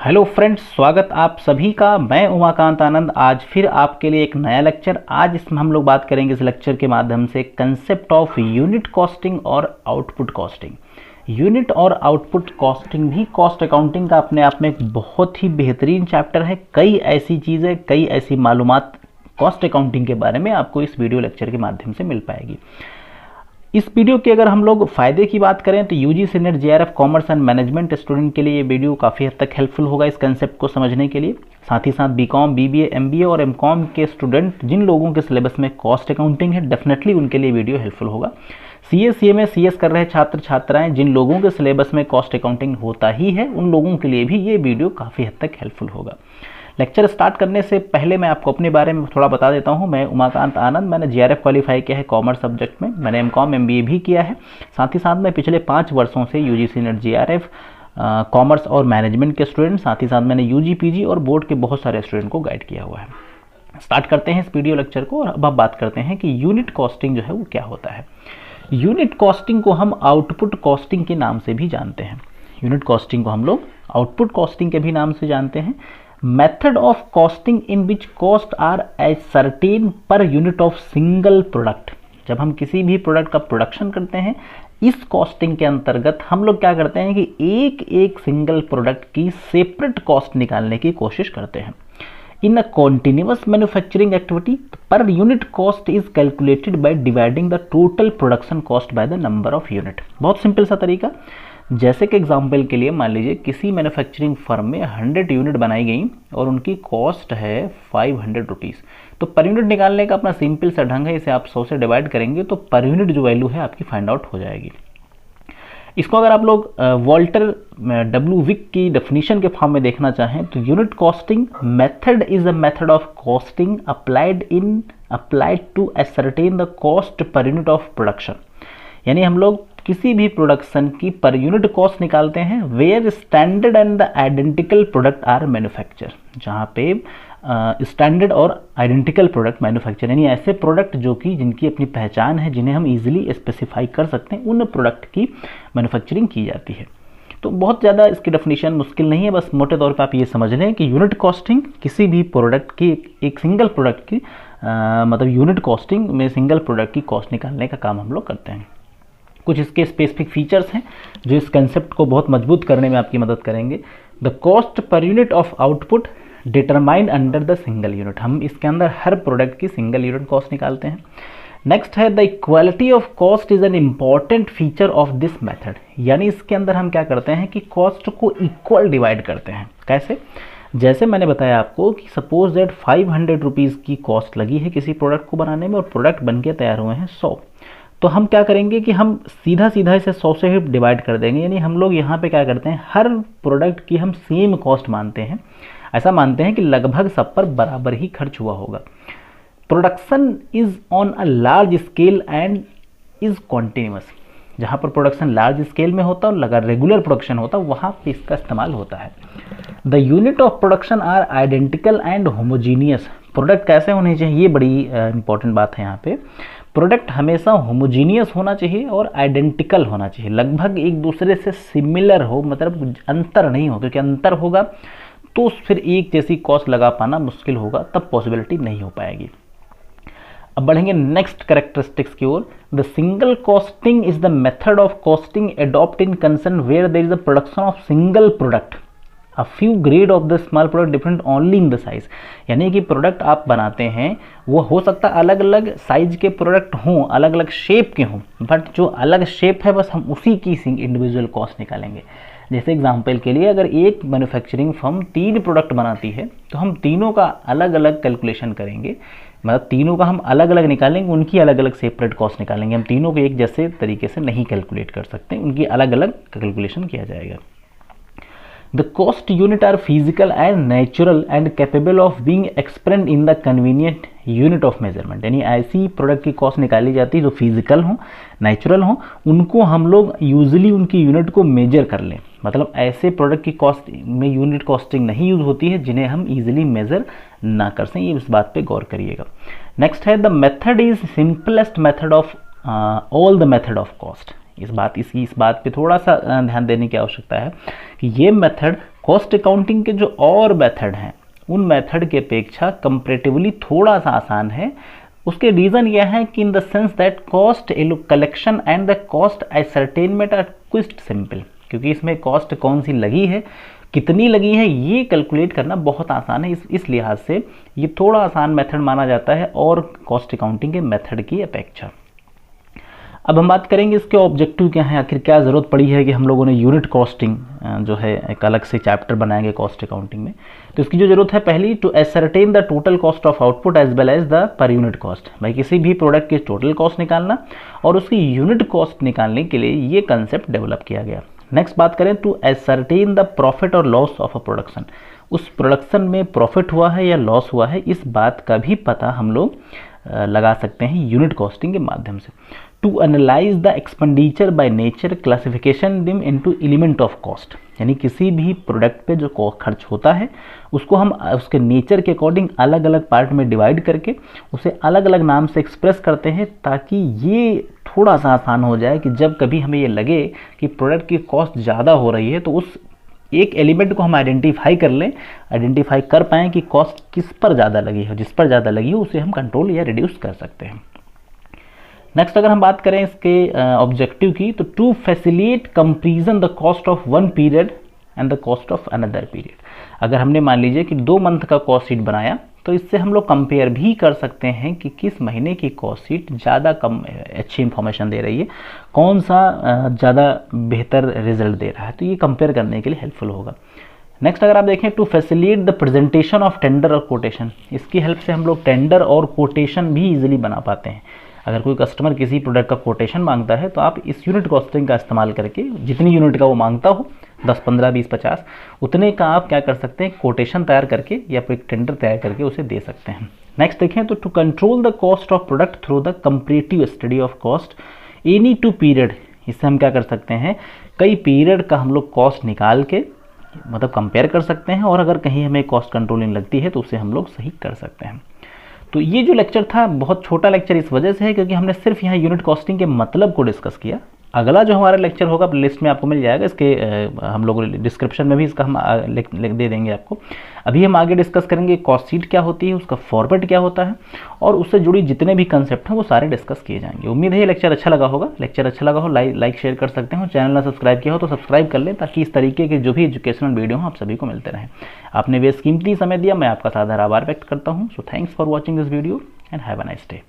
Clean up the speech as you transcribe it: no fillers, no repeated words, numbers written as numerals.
Hello friends, स्वागत आप सभी का। मैं उमाकांत आनंद आज फिर आपके लिए एक नया लेक्चर। आज इसमें हम लोग बात करेंगे इस लेक्चर के माध्यम से कंसेप्ट ऑफ यूनिट कॉस्टिंग और आउटपुट कॉस्टिंग। यूनिट और आउटपुट कॉस्टिंग भी कॉस्ट अकाउंटिंग का अपने आप में एक बहुत ही बेहतरीन चैप्टर है। कई ऐसी चीज़ें, कई ऐसी मालूमात कॉस्ट अकाउंटिंग के बारे में आपको इस वीडियो लेक्चर के माध्यम से मिल पाएगी। इस वीडियो की अगर हम लोग फ़ायदे की बात करें तो UGC net JRF commerce and management student के लिए ये वीडियो काफ़ी हद तक हेल्पफुल होगा इस कंसेप्ट को समझने के लिए। साथ ही साथ बीकॉम, बीबीए, एमबीए और एमकॉम के स्टूडेंट जिन लोगों के सिलेबस में कॉस्ट अकाउंटिंग है, डेफिनेटली उनके लिए वीडियो हेल्पफुल होगा। सीए, सीएमए, सीएस कर रहे छात्र छात्राएं जिन लोगों के सिलेबस में कॉस्ट अकाउंटिंग होता ही है, उन लोगों के लिए भी ये वीडियो काफ़ी हद तक हेल्पफुल होगा। लेक्चर स्टार्ट करने से पहले मैं आपको अपने बारे में थोड़ा बता देता हूं। मैं उमाकांत आनंद, मैंने जेआरएफ क्वालिफाई किया है कॉमर्स सब्जेक्ट में। मैंने एमकॉम, एमबीए भी किया है। साथ ही साथ मैं पिछले 5 वर्षों से यूजीसी नेट जेआरएफ कॉमर्स और मैनेजमेंट के स्टूडेंट, साथ ही साथ मैंने यूजी, पीजी और बोर्ड के बहुत सारे स्टूडेंट को गाइड किया हुआ है। स्टार्ट करते हैं इस वीडियो लेक्चर को और अब आप बात करते हैं कि यूनिट कॉस्टिंग जो है वो क्या होता है। यूनिट कॉस्टिंग को हम आउटपुट कॉस्टिंग के नाम से भी जानते हैं। यूनिट कॉस्टिंग को हम लोग आउटपुट कॉस्टिंग के भी नाम से जानते हैं। Method of costing in which cost are certain per unit of single product. जब हम किसी भी प्रोडक्ट का प्रोडक्शन करते हैं, इस कॉस्टिंग के अंतर्गत हम लोग क्या करते हैं कि एक एक सिंगल प्रोडक्ट की सेपरेट कॉस्ट निकालने की कोशिश करते हैं। In a continuous manufacturing activity per unit cost is calculated by dividing the total production cost by the number of unit. बहुत सिंपल सा तरीका। जैसे कि एग्जाम्पल के लिए मान लीजिए किसी मैन्युफैक्चरिंग फर्म में 100 यूनिट बनाई गई और उनकी कॉस्ट है 500 रुपीज़। तो पर यूनिट निकालने का अपना सिंपल सा ढंग है, इसे आप 100 से डिवाइड करेंगे तो पर यूनिट जो वैल्यू है आपकी फाइंड आउट हो जाएगी। इसको अगर आप लोग वॉल्टर डब्ल्यू विक की डेफिनेशन के फॉर्म में देखना चाहें तो unit costing method is a method of costing applied to ascertain the cost per unit of production. यानी हम लोग किसी भी प्रोडक्शन की पर यूनिट कॉस्ट निकालते हैं where standard and the identical product are manufacture, जहाँ पे स्टैंडर्ड और आइडेंटिकल प्रोडक्ट मैन्युफैक्चर, यानी ऐसे प्रोडक्ट जो कि जिनकी अपनी पहचान है, जिन्हें हम इजीली स्पेसिफाई कर सकते हैं, उन प्रोडक्ट की मैन्युफैक्चरिंग की जाती है। तो बहुत ज़्यादा इसकी डेफिनेशन मुश्किल नहीं है, बस मोटे तौर पे आप ये समझ लें कि यूनिट कॉस्टिंग किसी भी प्रोडक्ट की एक सिंगल प्रोडक्ट की मतलब यूनिट कॉस्टिंग में सिंगल प्रोडक्ट की कॉस्ट निकालने का काम हम लोग करते हैं। कुछ इसके स्पेसिफिक फीचर्स हैं जो इस कंसेप्ट को बहुत मजबूत करने में आपकी मदद करेंगे। The cost per unit of output determined under the single unit. हम इसके अंदर हर प्रोडक्ट की सिंगल यूनिट कॉस्ट निकालते हैं। नेक्स्ट है the equality of cost is an important feature of this method. यानी इसके अंदर हम क्या करते हैं कि कॉस्ट को इक्वल डिवाइड करते हैं। कैसे? जैसे मैंने बताया आपको कि सपोज दैट 500 रुपीज़ की कॉस्ट लगी है किसी प्रोडक्ट को बनाने में और प्रोडक्ट बन के तैयार हुए हैं 100। तो हम क्या करेंगे कि हम सीधा सीधा इसे 100 से ही डिवाइड कर देंगे। यानी हम लोग यहाँ पे क्या करते हैं, हर प्रोडक्ट की हम सेम कॉस्ट मानते हैं। ऐसा मानते हैं कि लगभग सब पर बराबर ही खर्च हुआ होगा। Production is on a large scale and is continuous. जहाँ पर प्रोडक्शन लार्ज स्केल में होता है और अगर रेगुलर प्रोडक्शन होता है वहाँ पे इसका इस्तेमाल होता है। The unit of production are identical and homogeneous. Product कैसे होने चाहिए, ये बड़ी इंपॉर्टेंट बात है यहाँ पे। प्रोडक्ट हमेशा होमोजीनियस होना चाहिए और आइडेंटिकल होना चाहिए, लगभग एक दूसरे से सिमिलर हो, मतलब अंतर नहीं हो, क्योंकि अंतर होगा तो फिर एक जैसी कॉस्ट लगा पाना मुश्किल होगा, तब पॉसिबिलिटी नहीं हो पाएगी। अब बढ़ेंगे नेक्स्ट कैरेक्टरिस्टिक्स की ओर। The single costing is the method of costing adopt in concern where there is a production of single product, a few grade of the small product different only in the size. यानी कि product आप बनाते हैं वो हो सकता है अलग अलग साइज के प्रोडक्ट हों, अलग अलग शेप के हों, बट जो अलग शेप है बस हम उसी की इंडिविजुअल कॉस्ट निकालेंगे। जैसे एग्जांपल के लिए अगर एक मैन्युफैक्चरिंग फर्म 3 प्रोडक्ट बनाती है तो हम तीनों का अलग अलग कैलकुलेशन करेंगे, मतलब तीनों का हम अलग अलग निकालेंगे, उनकी अलग अलग सेपरेट कॉस्ट निकालेंगे। हम तीनों को एक जैसे तरीके से नहीं कैलकुलेट कर सकते, उनकी अलग अलग कैलकुलेशन किया जाएगा। The cost unit are physical and natural and capable of being expressed in the convenient unit of measurement। यानी ऐसी प्रोडक्ट की कॉस्ट निकाली जाती है जो फिजिकल हो, नेचुरल हो, उनको हम लोग यूजली उनकी यूनिट को मेजर कर लें। मतलब ऐसे प्रोडक्ट की कॉस्ट में यूनिट कॉस्टिंग नहीं यूज होती है जिन्हें हम इजीली मेजर ना कर सकें, ये इस बात पे गौर करिएगा। नेक्स्ट है the method is simplest method of all the method of cost. इस बात पे थोड़ा सा ध्यान देने की आवश्यकता है कि ये मेथड कॉस्ट अकाउंटिंग के जो और मेथड हैं उन मेथड की अपेक्षा कंपैरेटिवली थोड़ा सा आसान है। उसके रीज़न यह है कि in the sense that cost collection and the cost ascertainment are quite simple, क्योंकि इसमें कॉस्ट कौन सी लगी है, कितनी लगी है, ये कैलकुलेट करना बहुत आसान है। इस लिहाज से ये थोड़ा आसान मेथड माना जाता है और कॉस्ट अकाउंटिंग के मेथड की अपेक्षा। अब हम बात करेंगे इसके ऑब्जेक्टिव क्या है, आखिर क्या ज़रूरत पड़ी है कि हम लोगों ने यूनिट कॉस्टिंग जो है एक अलग से चैप्टर बनाएंगे कॉस्ट अकाउंटिंग में। तो इसकी जो ज़रूरत है, पहली, to ascertain the total cost of output as well as the per unit cost. भाई किसी भी प्रोडक्ट की टोटल कॉस्ट निकालना और उसकी यूनिट कॉस्ट निकालने के लिए ये कंसेप्ट डेवलप किया गया। नेक्स्ट बात करें, टू एसरटेन द प्रॉफिट और लॉस ऑफ अ प्रोडक्शन। उस प्रोडक्शन में प्रॉफिट हुआ है या लॉस हुआ है, इस बात का भी पता हम लोग लगा सकते हैं यूनिट कॉस्टिंग के माध्यम से। To analyse the expenditure by nature classification them into element of cost, यानी किसी भी प्रोडक्ट पे जो खर्च होता है उसको हम उसके नेचर के अकॉर्डिंग अलग अलग पार्ट में डिवाइड करके उसे अलग अलग नाम से एक्सप्रेस करते हैं, ताकि ये थोड़ा सा आसान हो जाए कि जब कभी हमें ये लगे कि प्रोडक्ट की कॉस्ट ज़्यादा हो रही है तो उस एक एलिमेंट को हम आइडेंटिफाई कर लें, आइडेंटिफाई कर पाएँ कि कॉस्ट किस पर ज़्यादा लगी है, जिस पर ज़्यादा लगी हो उसे हम कंट्रोल या रिड्यूस कर सकते हैं। नेक्स्ट अगर हम बात करें इसके ऑब्जेक्टिव की, तो to facilitate comparison the cost of one period and the cost of another period. अगर हमने मान लीजिए कि 2 मंथ का कॉस्ट शीट बनाया तो इससे हम लोग कंपेयर भी कर सकते हैं कि किस महीने की कॉस्ट शीट ज़्यादा अच्छी इंफॉर्मेशन दे रही है, कौन सा ज़्यादा बेहतर रिजल्ट दे रहा है, तो ये कंपेयर करने के लिए हेल्पफुल होगा। नेक्स्ट अगर आप देखें, to facilitate the presentation of tender और कोटेशन। इसकी हेल्प से हम लोग टेंडर और कोटेशन भी इजीली बना पाते हैं। अगर कोई कस्टमर किसी प्रोडक्ट का कोटेशन मांगता है तो आप इस यूनिट कॉस्टिंग का इस्तेमाल करके जितनी यूनिट का वो मांगता हो, 10, 15, 20, 50, उतने का आप क्या कर सकते हैं, कोटेशन तैयार करके या फिर एक टेंडर तैयार करके उसे दे सकते हैं। नेक्स्ट देखें, तो to control the cost of product through the comparative study of cost any two period. इससे हम क्या कर सकते हैं, कई पीरियड का हम लोग कॉस्ट निकाल के मतलब कंपेयर कर सकते हैं, और अगर कहीं हमें कॉस्ट कंट्रोलिंग लगती है तो उसे हम लोग सही कर सकते हैं। तो ये जो लेक्चर था बहुत छोटा लेक्चर इस वजह से है क्योंकि हमने सिर्फ यहाँ यूनिट कॉस्टिंग के मतलब को डिस्कस किया। अगला जो हमारा लेक्चर होगा लिस्ट में आपको मिल जाएगा, इसके हम लोग डिस्क्रिप्शन में भी इसका हम दे देंगे आपको। अभी हम आगे डिस्कस करेंगे कॉस्ट शीट क्या होती है, उसका फॉर्मेट क्या होता है, और उससे जुड़ी जितने भी कंसेप्ट हैं वो सारे डिस्कस किए जाएंगे। उम्मीद है ये लेक्चर अच्छा लगा होगा। लेक्चर अच्छा लगा हो लाइक शेयर कर सकते हो। चैनल ना सब्सक्राइब किया हो तो सब्सक्राइब कर लें, ताकि इस तरीके के जो भी एजुकेशनल वीडियो हो आप सभी को मिलते रहें। आपने बेशकीमती समय दिया, मैं आपका सादर आभार व्यक्त करता हूँ। So thanks for watching this video and have a nice day.